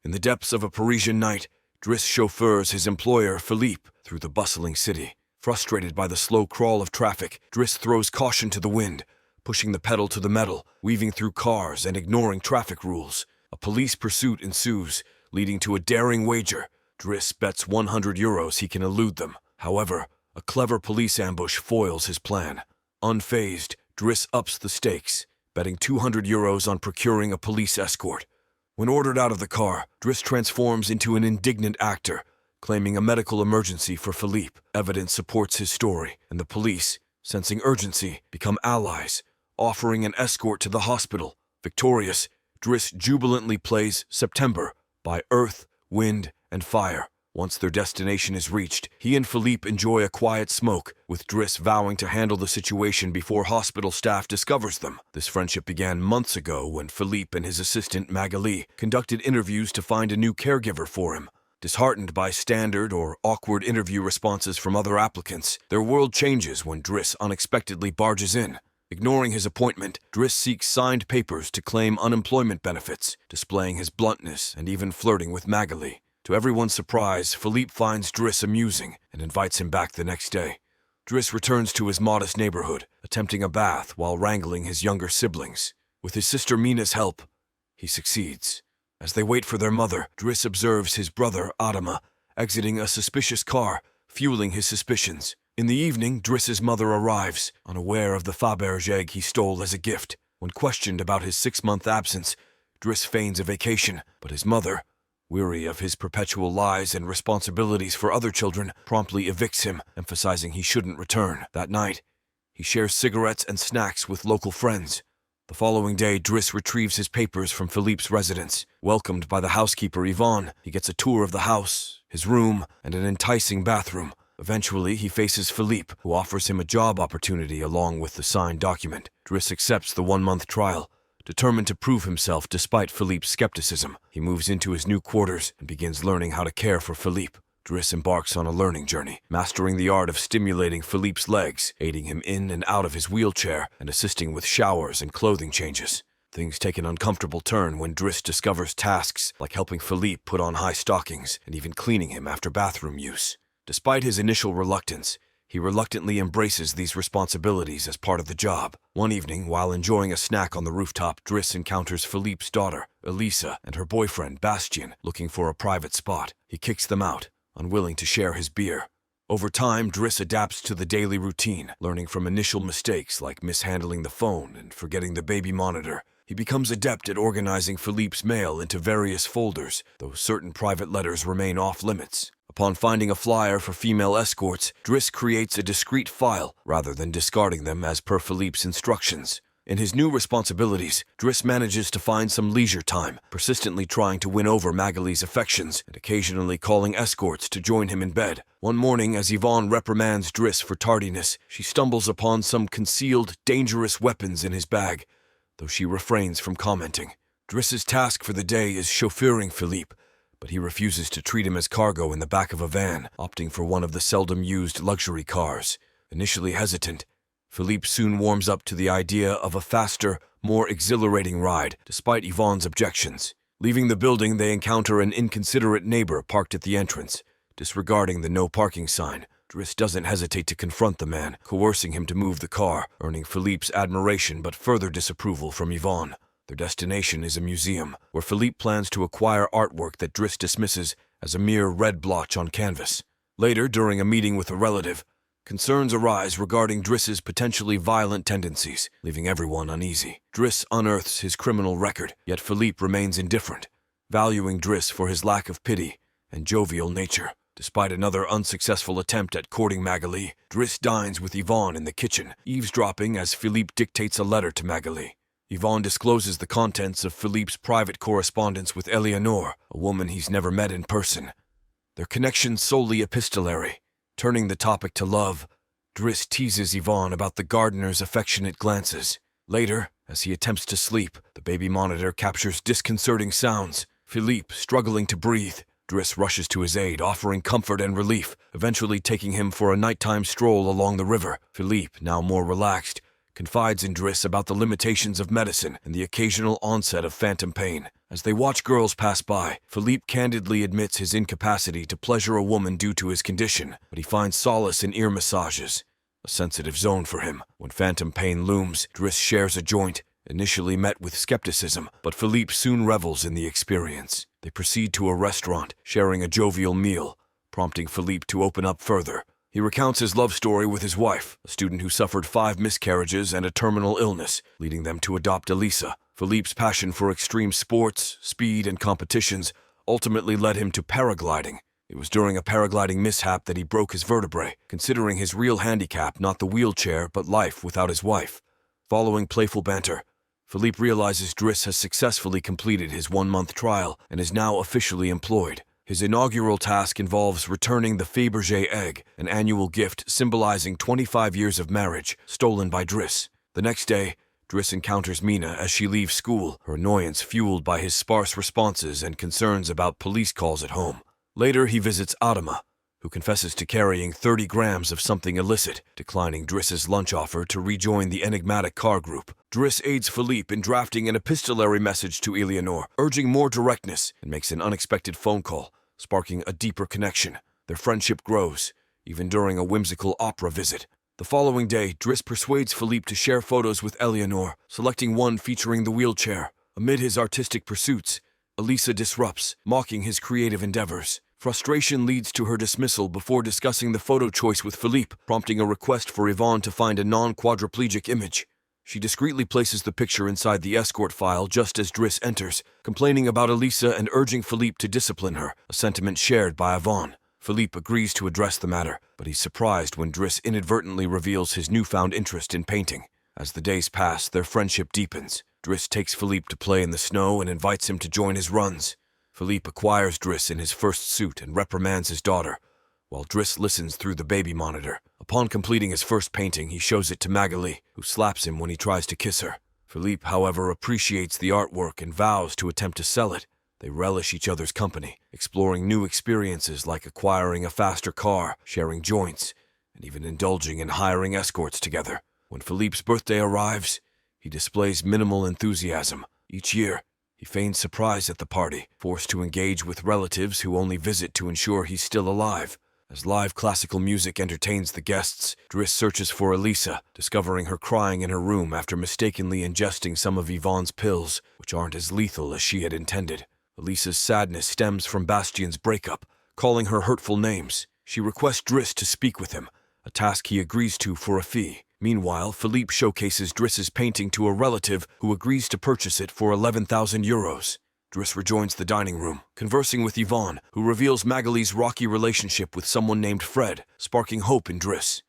In the depths of a Parisian night, Driss chauffeurs his employer, Philippe, through the bustling city. Frustrated by the slow crawl of traffic, Driss throws caution to the wind, pushing the pedal to the metal, weaving through cars and ignoring traffic rules. A police pursuit ensues, leading to a daring wager. Driss bets €100 he can elude them. However, a clever police ambush foils his plan. Unfazed, Driss ups the stakes, betting €200 on procuring a police escort. When ordered out of the car, Driss transforms into an indignant actor, claiming a medical emergency for Philippe. Evidence supports his story, and the police, sensing urgency, become allies, offering an escort to the hospital. Victorious, Driss jubilantly plays September by Earth, Wind, and Fire. Once their destination is reached, he and Philippe enjoy a quiet smoke, with Driss vowing to handle the situation before hospital staff discovers them. This friendship began months ago when Philippe and his assistant Magali conducted interviews to find a new caregiver for him. Disheartened by standard or awkward interview responses from other applicants, their world changes when Driss unexpectedly barges in. Ignoring his appointment, Driss seeks signed papers to claim unemployment benefits, displaying his bluntness and even flirting with Magali. To everyone's surprise, Philippe finds Driss amusing and invites him back the next day. Driss returns to his modest neighborhood, attempting a bath while wrangling his younger siblings. With his sister Mina's help, he succeeds. As they wait for their mother, Driss observes his brother, Adama, exiting a suspicious car, fueling his suspicions. In the evening, Driss's mother arrives, unaware of the Faberge egg he stole as a gift. When questioned about his 6-month absence, Driss feigns a vacation, but his mother, weary of his perpetual lies and responsibilities for other children, promptly evicts him, emphasizing he shouldn't return. That night, he shares cigarettes and snacks with local friends. The following day, Driss retrieves his papers from Philippe's residence. Welcomed by the housekeeper Yvonne, he gets a tour of the house, his room, and an enticing bathroom. Eventually, he faces Philippe, who offers him a job opportunity along with the signed document. Driss accepts the 1-month trial. Determined to prove himself despite Philippe's skepticism, he moves into his new quarters and begins learning how to care for Philippe. Driss embarks on a learning journey, mastering the art of stimulating Philippe's legs, aiding him in and out of his wheelchair, and assisting with showers and clothing changes. Things take an uncomfortable turn when Driss discovers tasks like helping Philippe put on high stockings and even cleaning him after bathroom use. Despite his initial reluctance, he reluctantly embraces these responsibilities as part of the job. One evening, while enjoying a snack on the rooftop, Driss encounters Philippe's daughter, Elisa, and her boyfriend, Bastien, looking for a private spot. He kicks them out, unwilling to share his beer. Over time, Driss adapts to the daily routine, learning from initial mistakes like mishandling the phone and forgetting the baby monitor. He becomes adept at organizing Philippe's mail into various folders, though certain private letters remain off-limits. Upon finding a flyer for female escorts, Driss creates a discrete file rather than discarding them as per Philippe's instructions. In his new responsibilities, Driss manages to find some leisure time, persistently trying to win over Magali's affections and occasionally calling escorts to join him in bed. One morning, as Yvonne reprimands Driss for tardiness, she stumbles upon some concealed, dangerous weapons in his bag, though she refrains from commenting. Driss's task for the day is chauffeuring Philippe, but he refuses to treat him as cargo in the back of a van, opting for one of the seldom-used luxury cars. Initially hesitant, Philippe soon warms up to the idea of a faster, more exhilarating ride, despite Yvonne's objections. Leaving the building, they encounter an inconsiderate neighbor parked at the entrance. Disregarding the no parking sign, Driss doesn't hesitate to confront the man, coercing him to move the car, earning Philippe's admiration but further disapproval from Yvonne. Their destination is a museum, where Philippe plans to acquire artwork that Driss dismisses as a mere red blotch on canvas. Later, during a meeting with a relative, concerns arise regarding Driss's potentially violent tendencies, leaving everyone uneasy. Driss unearths his criminal record, yet Philippe remains indifferent, valuing Driss for his lack of pity and jovial nature. Despite another unsuccessful attempt at courting Magali, Driss dines with Yvonne in the kitchen, eavesdropping as Philippe dictates a letter to Magali. Yvonne discloses the contents of Philippe's private correspondence with Eleanor, a woman he's never met in person. Their connection solely epistolary. Turning the topic to love, Driss teases Yvonne about the gardener's affectionate glances. Later, as he attempts to sleep, the baby monitor captures disconcerting sounds. Philippe, struggling to breathe, Driss rushes to his aid, offering comfort and relief, eventually taking him for a nighttime stroll along the river. Philippe, now more relaxed, confides in Driss about the limitations of medicine and the occasional onset of phantom pain. As they watch girls pass by, Philippe candidly admits his incapacity to pleasure a woman due to his condition, but he finds solace in ear massages, a sensitive zone for him. When phantom pain looms, Driss shares a joint, initially met with skepticism, but Philippe soon revels in the experience. They proceed to a restaurant, sharing a jovial meal, prompting Philippe to open up further. He recounts his love story with his wife, a student who suffered 5 miscarriages and a terminal illness, leading them to adopt Elisa. Philippe's passion for extreme sports, speed, and competitions ultimately led him to paragliding. It was during a paragliding mishap that he broke his vertebrae, considering his real handicap not the wheelchair but life without his wife. Following playful banter, Philippe realizes Driss has successfully completed his 1-month trial and is now officially employed. His inaugural task involves returning the Fabergé egg, an annual gift symbolizing 25 years of marriage, stolen by Driss. The next day, Driss encounters Mina as she leaves school, her annoyance fueled by his sparse responses and concerns about police calls at home. Later, he visits Adama, who confesses to carrying 30 grams of something illicit, declining Driss's lunch offer to rejoin the enigmatic car group. Driss aids Philippe in drafting an epistolary message to Eleanor, urging more directness, and makes an unexpected phone call, sparking a deeper connection. Their friendship grows, even during a whimsical opera visit. The following day, Driss persuades Philippe to share photos with Eleanor, selecting one featuring the wheelchair. Amid his artistic pursuits, Elisa disrupts, mocking his creative endeavors. Frustration leads to her dismissal before discussing the photo choice with Philippe, prompting a request for Yvonne to find a non-quadriplegic image. She discreetly places the picture inside the escort file just as Driss enters, complaining about Elisa and urging Philippe to discipline her, a sentiment shared by Yvonne. Philippe agrees to address the matter, but he's surprised when Driss inadvertently reveals his newfound interest in painting. As the days pass, their friendship deepens. Driss takes Philippe to play in the snow and invites him to join his runs. Philippe acquires Driss in his first suit and reprimands his daughter, while Driss listens through the baby monitor. Upon completing his first painting, he shows it to Magali, who slaps him when he tries to kiss her. Philippe, however, appreciates the artwork and vows to attempt to sell it. They relish each other's company, exploring new experiences like acquiring a faster car, sharing joints, and even indulging in hiring escorts together. When Philippe's birthday arrives, he displays minimal enthusiasm. Each year, he feigns surprise at the party, forced to engage with relatives who only visit to ensure he's still alive. As live classical music entertains the guests, Driss searches for Elisa, discovering her crying in her room after mistakenly ingesting some of Yvonne's pills, which aren't as lethal as she had intended. Elisa's sadness stems from Bastien's breakup, calling her hurtful names. She requests Driss to speak with him, a task he agrees to for a fee. Meanwhile, Philippe showcases Driss's painting to a relative who agrees to purchase it for 11,000 euros. Driss rejoins the dining room, conversing with Yvonne, who reveals Magali's rocky relationship with someone named Fred, sparking hope in Driss.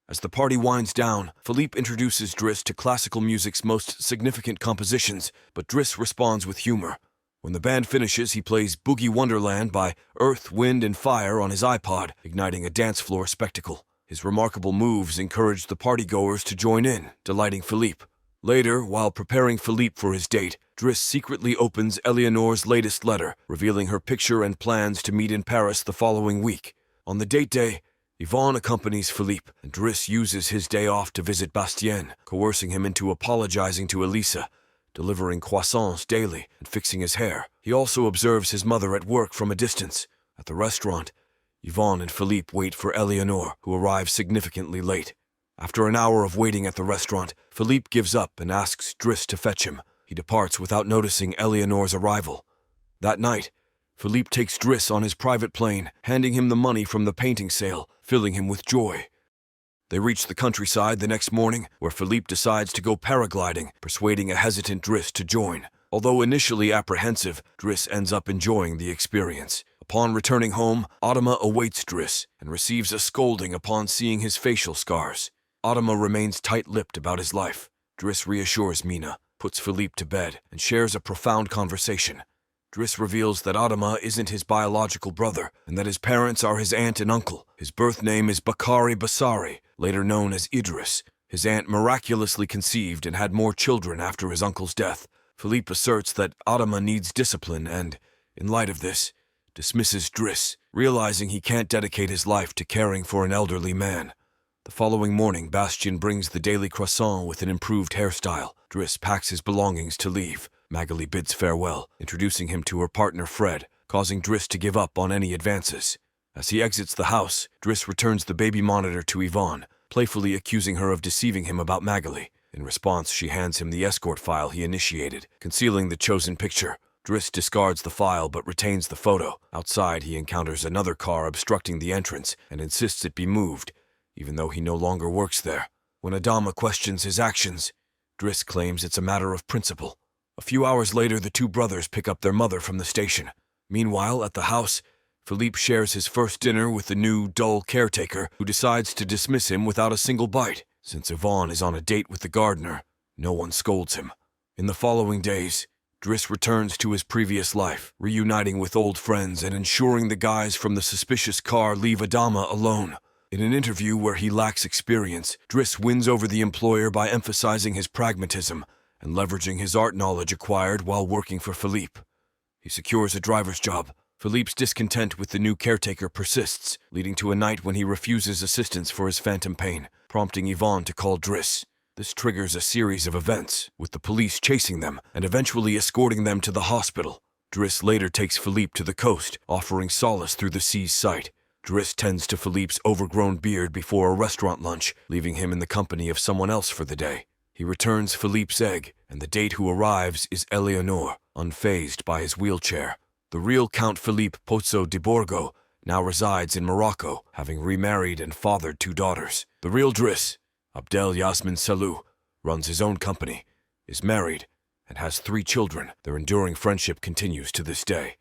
As the party winds down, Philippe introduces Driss to classical music's most significant compositions, but Driss responds with humor. When the band finishes, he plays Boogie Wonderland by Earth, Wind, and Fire on his iPod, igniting a dance floor spectacle. His remarkable moves encourage the partygoers to join in, delighting Philippe. Later, while preparing Philippe for his date, Driss secretly opens Eleanor's latest letter, revealing her picture and plans to meet in Paris the following week. On the date day, Yvonne accompanies Philippe, and Driss uses his day off to visit Bastien, coercing him into apologizing to Elisa, delivering croissants daily, and fixing his hair. He also observes his mother at work from a distance. At the restaurant, Yvonne and Philippe wait for Eleanor, who arrives significantly late. After an hour of waiting at the restaurant, Philippe gives up and asks Driss to fetch him. He departs without noticing Eleanor's arrival. That night, Philippe takes Driss on his private plane, handing him the money from the painting sale, filling him with joy. They reach the countryside the next morning, where Philippe decides to go paragliding, persuading a hesitant Driss to join. Although initially apprehensive, Driss ends up enjoying the experience. Upon returning home, Adama awaits Driss and receives a scolding upon seeing his facial scars. Adama remains tight-lipped about his life. Driss reassures Mina, puts Philippe to bed, and shares a profound conversation. Driss reveals that Adama isn't his biological brother, and that his parents are his aunt and uncle. His birth name is Bakari Basari, later known as Idris. His aunt miraculously conceived and had more children after his uncle's death. Philippe asserts that Adama needs discipline and, in light of this, dismisses Driss, realizing he can't dedicate his life to caring for an elderly man. The following morning, Bastien brings the daily croissant with an improved hairstyle. Driss packs his belongings to leave. Magali bids farewell, introducing him to her partner Fred, causing Driss to give up on any advances. As he exits the house, Driss returns the baby monitor to Yvonne, playfully accusing her of deceiving him about Magali. In response, she hands him the escort file he initiated, concealing the chosen picture. Driss discards the file but retains the photo. Outside, he encounters another car obstructing the entrance and insists it be moved, even though he no longer works there. When Adama questions his actions, Driss claims it's a matter of principle. A few hours later, the two brothers pick up their mother from the station. Meanwhile, at the house, Philippe shares his first dinner with the new, dull caretaker who decides to dismiss him without a single bite. Since Yvonne is on a date with the gardener, no one scolds him. In the following days, Driss returns to his previous life, reuniting with old friends and ensuring the guys from the suspicious car leave Adama alone. In an interview where he lacks experience, Driss wins over the employer by emphasizing his pragmatism and leveraging his art knowledge acquired while working for Philippe. He secures a driver's job. Philippe's discontent with the new caretaker persists, leading to a night when he refuses assistance for his phantom pain, prompting Yvonne to call Driss. This triggers a series of events, with the police chasing them and eventually escorting them to the hospital. Driss later takes Philippe to the coast, offering solace through the sea's sight. Driss tends to Philippe's overgrown beard before a restaurant lunch, leaving him in the company of someone else for the day. He returns Philippe's egg, and the date who arrives is Eleanor, unfazed by his wheelchair. The real Count Philippe Pozzo di Borgo now resides in Morocco, having remarried and fathered two daughters. The real Driss, Abdel Yasmin Salou, runs his own company, is married, and has 3 children. Their enduring friendship continues to this day.